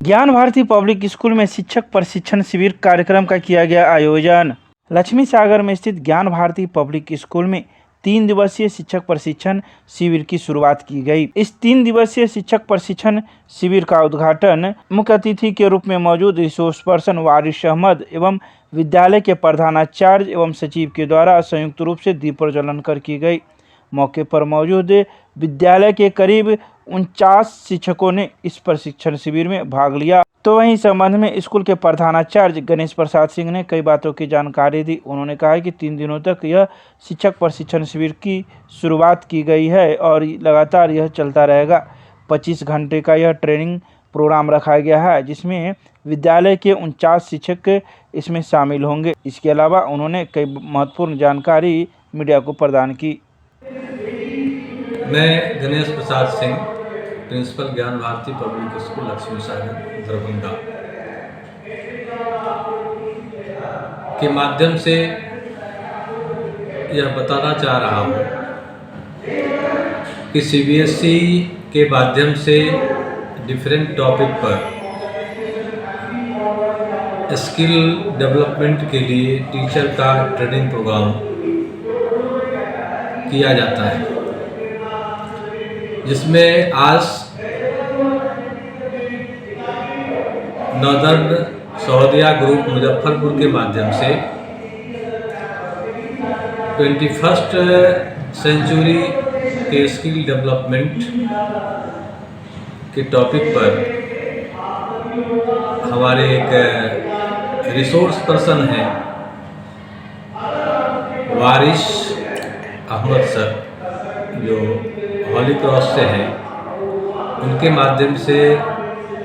ज्ञान Bharti public school में शिक्षक प्रशिक्षण शिविर कार्यक्रम का किया गया आयोजन। लक्ष्मी सागर में स्थित ज्ञान भारती पब्लिक स्कूल में 3 दिवसीय शिक्षक प्रशिक्षण शिविर की शुरुआत की गई। इस 3 दिवसीय शिक्षक प्रशिक्षण शिविर का उद्घाटन मुख्य अतिथि के रूप में मौजूद रिसोर्स पर्सन वारिस अहमद एवं विद्यालय के प्रधानाचार्य एवं सचिव के द्वारा संयुक्त रूप से दीप प्रज्वलन कर की गई। मौके पर मौजूद विद्यालय के करीब 49 शिक्षकों ने इस प्रशिक्षण शिविर में भाग लिया। तो वहीं इस संबंध में स्कूल के प्रधानाचार्य गणेश प्रसाद सिंह ने कई बातों की जानकारी दी। उन्होंने कहा कि 3 दिनों तक यह शिक्षक प्रशिक्षण शिविर की शुरुआत की गई है और लगातार यह चलता रहेगा। 25 घंटे का यह ट्रेनिंग प्रोग्राम रखा गया है, जिसमें विद्यालय के 49 शिक्षक इसमें शामिल होंगे। इसके अलावा उन्होंने कई महत्वपूर्ण जानकारी मीडिया को प्रदान की। मैं गणेश प्रसाद सिंह, प्रिंसिपल ज्ञान भारती पब्लिक स्कूल लक्ष्मी सागर दरभंगा के माध्यम से यह बताना चाह रहा हूँ कि सीबीएसई के माध्यम से डिफरेंट टॉपिक पर स्किल डेवलपमेंट के लिए टीचर का ट्रेनिंग प्रोग्राम किया जाता है, जिसमें आज नॉर्दर्न सौदिया ग्रुप मुजफ्फरपुर के माध्यम से 21st सेंचुरी के स्किल डेवलपमेंट के टॉपिक पर हमारे एक रिसोर्स पर्सन हैं वारिस अहमद सर, जो हॉली क्रॉस से हैं, उनके माध्यम से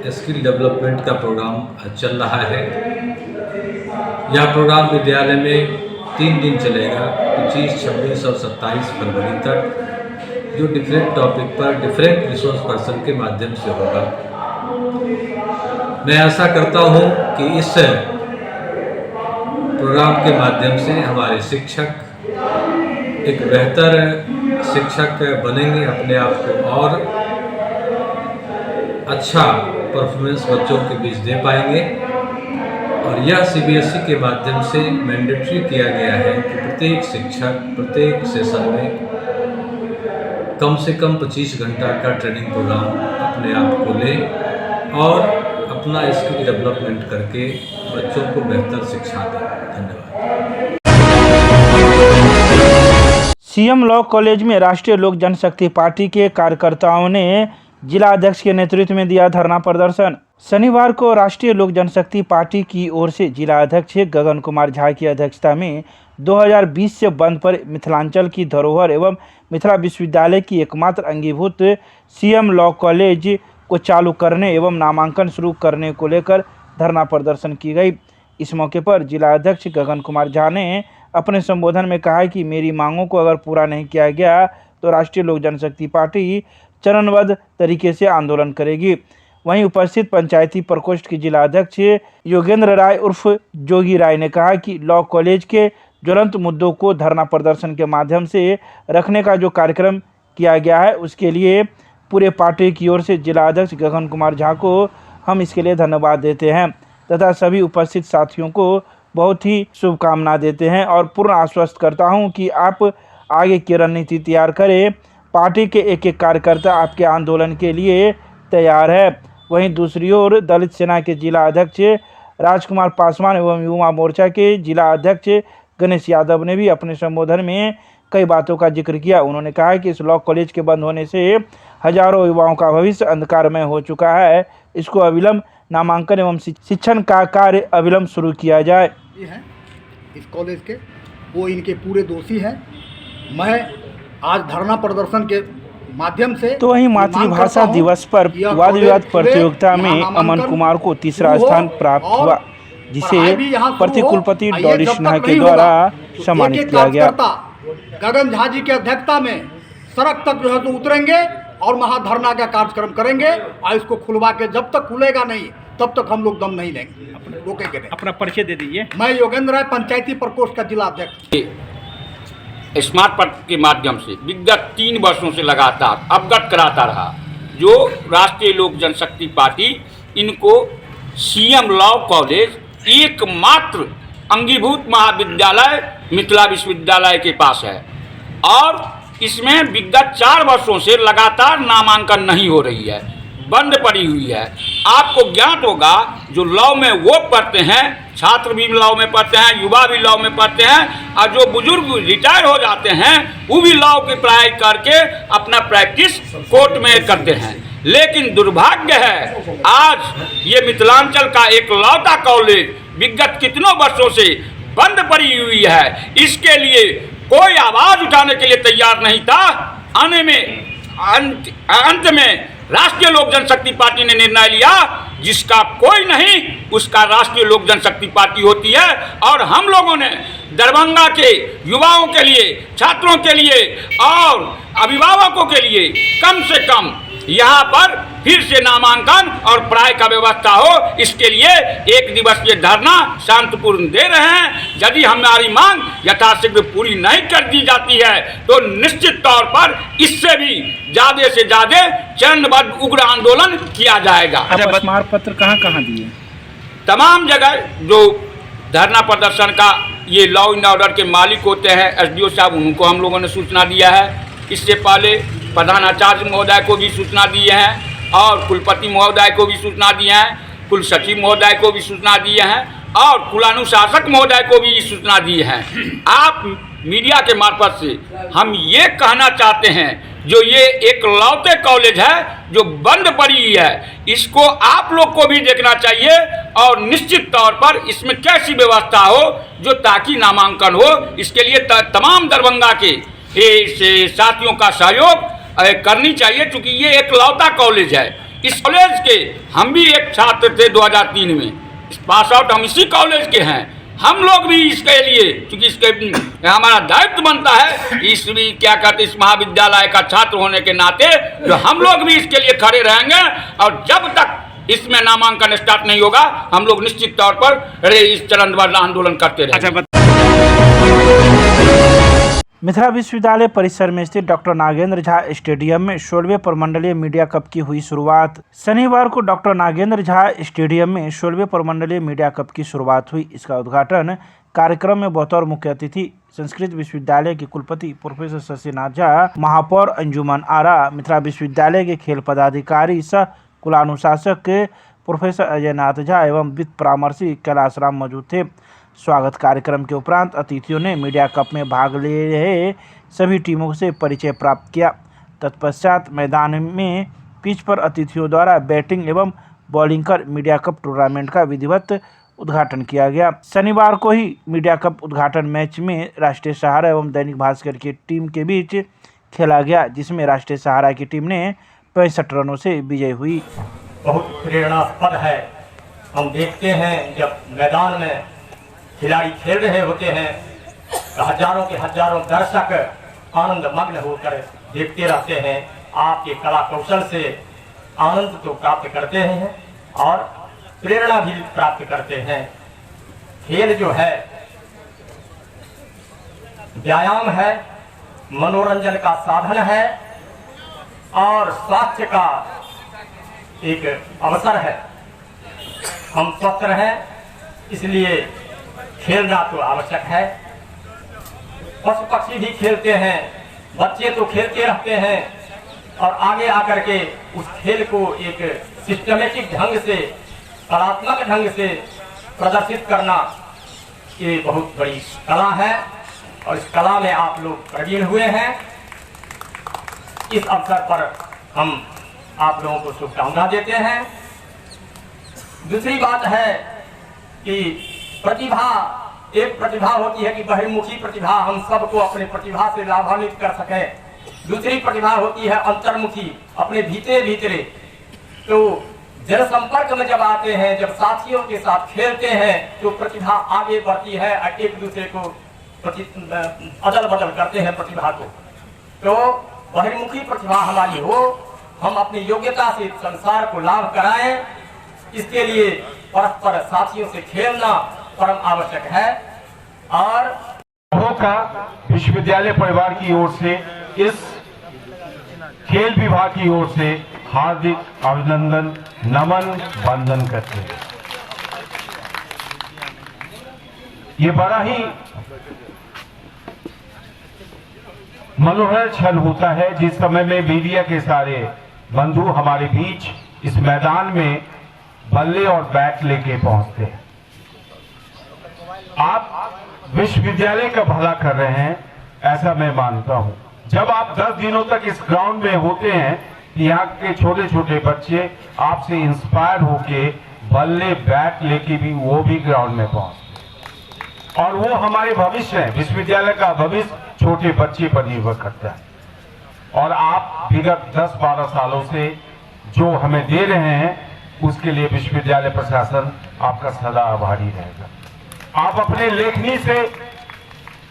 स्किल डेवलपमेंट का प्रोग्राम चल रहा है। यह प्रोग्राम विद्यालय में 3 दिन चलेगा, 25, 26 और 27 फरवरी तक, जो डिफरेंट टॉपिक पर डिफरेंट रिसोर्स पर्सन के माध्यम से होगा। मैं आशा करता हूं कि इस प्रोग्राम के माध्यम से हमारे शिक्षक एक बेहतर शिक्षक बनेंगे, अपने आप को और अच्छा परफॉर्मेंस बच्चों के बीच दे पाएंगे। और यह सीबीएसई के माध्यम से मैंडेटरी किया गया है कि प्रत्येक शिक्षक प्रत्येक सेशन में कम से कम 25 घंटा का ट्रेनिंग प्रोग्राम अपने आप को ले और अपना स्किल डेवलपमेंट करके बच्चों को बेहतर शिक्षा दें। धन्यवाद। सीएम लॉ कॉलेज में राष्ट्रीय लोक जनशक्ति पार्टी के कार्यकर्ताओं ने जिला अध्यक्ष के नेतृत्व में दिया धरना प्रदर्शन। शनिवार को राष्ट्रीय लोक जनशक्ति पार्टी की ओर से जिला अध्यक्ष गगन कुमार झा की अध्यक्षता में 2020 से बंद पर मिथिलांचल की धरोहर एवं मिथिला विश्वविद्यालय की एकमात्र अंगीभूत सीएम लॉ कॉलेज को चालू करने एवं नामांकन शुरू करने को लेकर धरना प्रदर्शन की गई। इस मौके पर जिला अध्यक्ष गगन कुमार झा ने अपने संबोधन में कहा कि मेरी मांगों को अगर पूरा नहीं किया गया तो राष्ट्रीय लोक जनशक्ति पार्टी चरणबद्ध तरीके से आंदोलन करेगी। वहीं उपस्थित पंचायती प्रकोष्ठ के जिला अध्यक्ष योगेंद्र राय उर्फ जोगी राय ने कहा कि लॉ कॉलेज के ज्वलंत मुद्दों को धरना प्रदर्शन के माध्यम से रखने का जो कार्यक्रम किया गया है, उसके लिए पूरे पार्टी की ओर से जिला अध्यक्ष गगन कुमार झा को हम इसके लिए धन्यवाद देते हैं तथा सभी उपस्थित साथियों को बहुत ही शुभकामना देते हैं और पूर्ण आश्वस्त करता हूं कि आप आगे की रणनीति तैयार करें। पार्टी के एक एक कार्यकर्ता आपके आंदोलन के लिए तैयार है। वहीं दूसरी ओर दलित सेना के जिला अध्यक्ष राजकुमार पासवान एवं युवा मोर्चा के जिला अध्यक्ष गणेश यादव ने भी अपने संबोधन में कई बातों का जिक्र किया। उन्होंने कहा कि इस लॉ कॉलेज के बंद होने से हजारों युवाओं का भविष्य अंधकारमय हो चुका है। इसको अविलंब नामांकन एवं शिक्षण का कार्य अविलंब शुरू किया जाए। हैं इस कॉलेज के, वो इनके पूरे दोषी हैं। मैं आज धरना प्रदर्शन के माध्यम से तो वहीं मातृभाषा दिवस पर वाद विवाद प्रतियोगिता में अमन कुमार को तीसरा स्थान प्राप्त हुआ, जिसे प्रतिकुलपति डॉली सिन्हा के द्वारा सम्मानित किया गया। गगन झा जी की अध्यक्षता में सड़क तक जो है तो उतरेंगे और महाधरना का कार्यक्रम करेंगे और इसको खुलवा के जब तक खुलेगा नहीं तब तक हम लोग दम नहीं लेंगे, रोकेंगे नहीं। अपना परिचय दे दीजिए। मैं योगेंद्र राय, पंचायती प्रकोष्ठ का जिला अध्यक्ष। स्मार्ट पथ के माध्यम से विगत 3 वर्षों से लगातार अवगत कराता रहा, जो राष्ट्रीय लोक जनशक्ति पार्टी इनको सीएम लॉ कॉलेज एकमात्र अंगीभूत महाविद्यालय मिथिला विश्वविद्यालय के पास है और इसमें विगत 4 वर्षों से लगातार नामांकन नहीं हो रही है, बंद पड़ी हुई है। आपको ज्ञात होगा जो लॉ में वो पढ़ते हैं, छात्र भी लॉ में पढ़ते हैं, युवा भी लॉ में पढ़ते हैं और जो बुजुर्ग रिटायर हो जाते हैं वो भी लॉ की पढ़ाई करके अपना प्रैक्टिस कोर्ट में करते हैं। लेकिन दुर्भाग्य है आज ये मिथिलांचल का एक लौता कॉलेज विगत कितनों वर्षों से बंद पड़ी हुई है, इसके लिए कोई आवाज उठाने के लिए तैयार नहीं था। आने में अंत में राष्ट्रीय लोक जनशक्ति पार्टी ने निर्णय लिया जिसका कोई नहीं उसका राष्ट्रीय लोक जनशक्ति पार्टी होती है और हम लोगों ने दरभंगा के युवाओं के लिए, छात्रों के लिए और अभिभावकों के लिए कम से कम यहाँ पर फिर से नामांकन और पढ़ाई का व्यवस्था हो, इसके लिए 1 दिवसीय धरना शांतिपूर्ण दे रहे हैं। यदि हमारी मांग यथाशीघ्र पूरी नहीं कर दी जाती है तो निश्चित तौर पर इससे भी ज़्यादा से ज़्यादा चरणबद्ध उग्र आंदोलन किया जाएगा। अच्छा, स्मारक पत्र कहाँ दिए? तमाम जगह जो धरना प्रदर्शन का ये लॉ एंड ऑर्डर के मालिक होते हैं एसडीओ साहब, उनको हम लोगों ने सूचना दिया है। इससे पहले प्रधानाचार्य महोदय को भी सूचना दिए हैं और कुलपति महोदय को भी सूचना दिए हैं, कुल सचिव महोदय को भी सूचना दिए हैं और कुलानुशासक महोदय को भी सूचना दी है। आप मीडिया के मार्फत से हम ये कहना चाहते हैं जो ये एक लौते कॉलेज है जो बंद पड़ी है, इसको आप लोग को भी देखना चाहिए और निश्चित तौर पर इसमें कैसी व्यवस्था हो जो ताकि नामांकन हो। इसके लिए तमाम दरभंगा के साथियों का सहयोग करनी चाहिए क्योंकि ये एक लौता कॉलेज है। इस कॉलेज के हम भी एक छात्र थे 2003 में, पास आउट हम इसी कॉलेज के हैं। हम लोग भी इसके लिए क्योंकि इसके हमारा दायित्व बनता है इस भी क्या कहते इस महाविद्यालय का छात्र होने के नाते जो हम लोग भी इसके लिए खड़े रहेंगे और जब तक इसमें नामांकन स्टार्ट नहीं होगा हम लोग निश्चित तौर पर इस चरणबद्ध आंदोलन करते रहेंगे। मिथिला विश्वविद्यालय परिसर में स्थित डॉक्टर नागेंद्र झा स्टेडियम में 16वें प्रमंडलीय मीडिया कप की हुई शुरुआत। शनिवार को डॉक्टर नागेंद्र झा स्टेडियम में 16वें प्रमंडलीय मीडिया कप की शुरुआत हुई। इसका उद्घाटन कार्यक्रम में बतौर मुख्य अतिथि संस्कृत विश्वविद्यालय के कुलपति प्रोफेसर शशिनाथ झा, महापौर अंजुमन आरा, मिथिला विश्वविद्यालय के खेल पदाधिकारी सह कुलानुशासक प्रोफेसर अजयनाथ झा एवं वित्त परामर्शी कैलाश राम मौजूद थे। स्वागत कार्यक्रम के उपरांत अतिथियों ने मीडिया कप में भाग ले रहे सभी टीमों से परिचय प्राप्त किया। तत्पश्चात मैदान में पिच पर अतिथियों द्वारा बैटिंग एवं बॉलिंग कर मीडिया कप टूर्नामेंट का विधिवत उद्घाटन किया गया। शनिवार को ही मीडिया कप उद्घाटन मैच में राष्ट्रीय सहारा एवं दैनिक भास्कर की टीम के बीच खेला गया, जिसमें राष्ट्रीय सहारा की टीम ने 65 रनों से विजय हुई। बहुत प्रेरणास्पद है। हम देखते हैं जब मैदान में खिलाड़ी खेल रहे होते हैं तो हजारों के हजारों दर्शक आनंद मग्न होकर देखते रहते हैं। आपके कला कौशल से आनंद तो प्राप्त करते हैं और प्रेरणा भी प्राप्त करते हैं। खेल जो है व्यायाम है, मनोरंजन का साधन है और स्वास्थ्य का एक अवसर है। हम स्वस्थ रहें इसलिए खेलना तो आवश्यक है। पशु पक्षी भी खेलते हैं, बच्चे तो खेलते रहते हैं और आगे आकर के उस खेल को एक सिस्टमेटिक ढंग से, कलात्मक ढंग से प्रदर्शित करना ये बहुत बड़ी कला है और इस कला में आप लोग प्रवीण हुए हैं। इस अवसर पर हम आप लोगों को शुभकामना देते हैं। दूसरी बात है कि प्रतिभा, एक प्रतिभा होती है कि बहिर्मुखी प्रतिभा, हम सबको अपने प्रतिभा से लाभान्वित कर सकें। दूसरी प्रतिभा होती है अंतर्मुखी, अपने भीतरे भीतरे। तो जनसंपर्क में जब आते हैं, जब साथियों के साथ खेलते हैं तो प्रतिभा आगे बढ़ती है और एक दूसरे को अदल बदल करते हैं प्रतिभा को। तो बहिर्मुखी प्रतिभा हमारी हो, हम अपनी योग्यता से संसार को लाभ कराएं, इसके लिए परस्पर साथियों से खेलना परम आवश्यक है। और का विश्वविद्यालय परिवार की ओर से, इस खेल विभाग की ओर से हार्दिक अभिनंदन, नमन, वंदन करते हैं। ये बड़ा ही मनोहर क्षण होता है जिस समय में मीडिया के सारे बंधु हमारे बीच इस मैदान में बल्ले और बैट लेके पहुंचते हैं। आप विश्वविद्यालय का भला कर रहे हैं, ऐसा मैं मानता हूं। जब आप 10 दिनों तक इस ग्राउंड में होते हैं, यहाँ के छोटे छोटे बच्चे आपसे इंस्पायर होके बल्ले बैट लेके भी वो भी ग्राउंड में पहुंचते हैं। और वो हमारे भविष्य है, विश्वविद्यालय का भविष्य छोटे बच्चे पर निर्भर करता है। और आप विगत 10-12 सालों से जो हमें दे रहे हैं उसके लिए विश्वविद्यालय प्रशासन आपका सदा आभारी रहेगा। आप अपने लेखनी से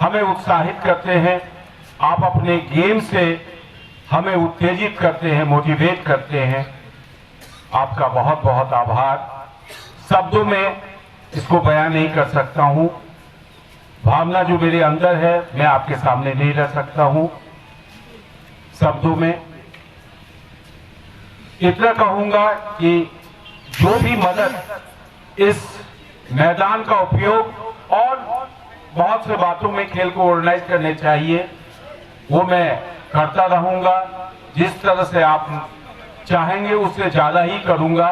हमें उत्साहित करते हैं, आप अपने गेम से हमें उत्तेजित करते हैं, मोटिवेट करते हैं। आपका बहुत बहुत आभार। शब्दों में इसको बयान नहीं कर सकता हूं। भावना जो मेरे अंदर है मैं आपके सामने नहीं रख सकता हूं। शब्दों में इतना कहूंगा कि जो भी मदद इस मैदान का उपयोग और बहुत से बातों में खेल को ऑर्गेनाइज करने चाहिए वो मैं करता रहूंगा। जिस तरह से आप चाहेंगे उससे ज्यादा ही करूंगा,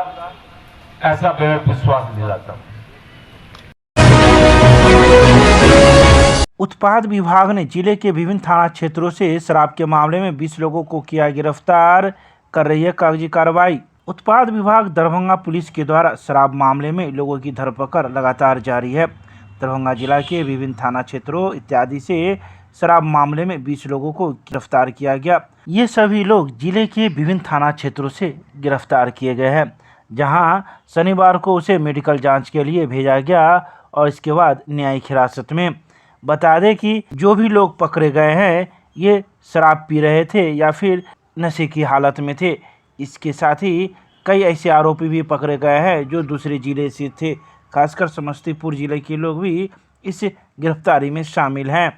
ऐसा मैं विश्वास दिलाता हूं। उत्पाद विभाग ने जिले के विभिन्न थाना क्षेत्रों से शराब के मामले में 20 लोगों को किया गिरफ्तार, कर रही है कागजी कार्रवाई। उत्पाद विभाग दरभंगा पुलिस के द्वारा शराब मामले में लोगों की धरपकड़ लगातार जारी है। दरभंगा जिला के विभिन्न थाना क्षेत्रों इत्यादि से शराब मामले में 20 लोगों को गिरफ्तार किया गया। ये सभी लोग जिले के विभिन्न थाना क्षेत्रों से गिरफ्तार किए गए हैं, जहां शनिवार को उसे मेडिकल जांच के लिए भेजा गया और इसके बाद न्यायिक हिरासत में। बता दें कि जो भी लोग पकड़े गए हैं ये शराब पी रहे थे या फिर नशे की हालत में थे। इसके साथ ही कई ऐसे आरोपी भी पकड़े गए हैं जो दूसरे जिले से थे। खासकर समस्तीपुर जिले के लोग भी इस गिरफ्तारी में शामिल हैं।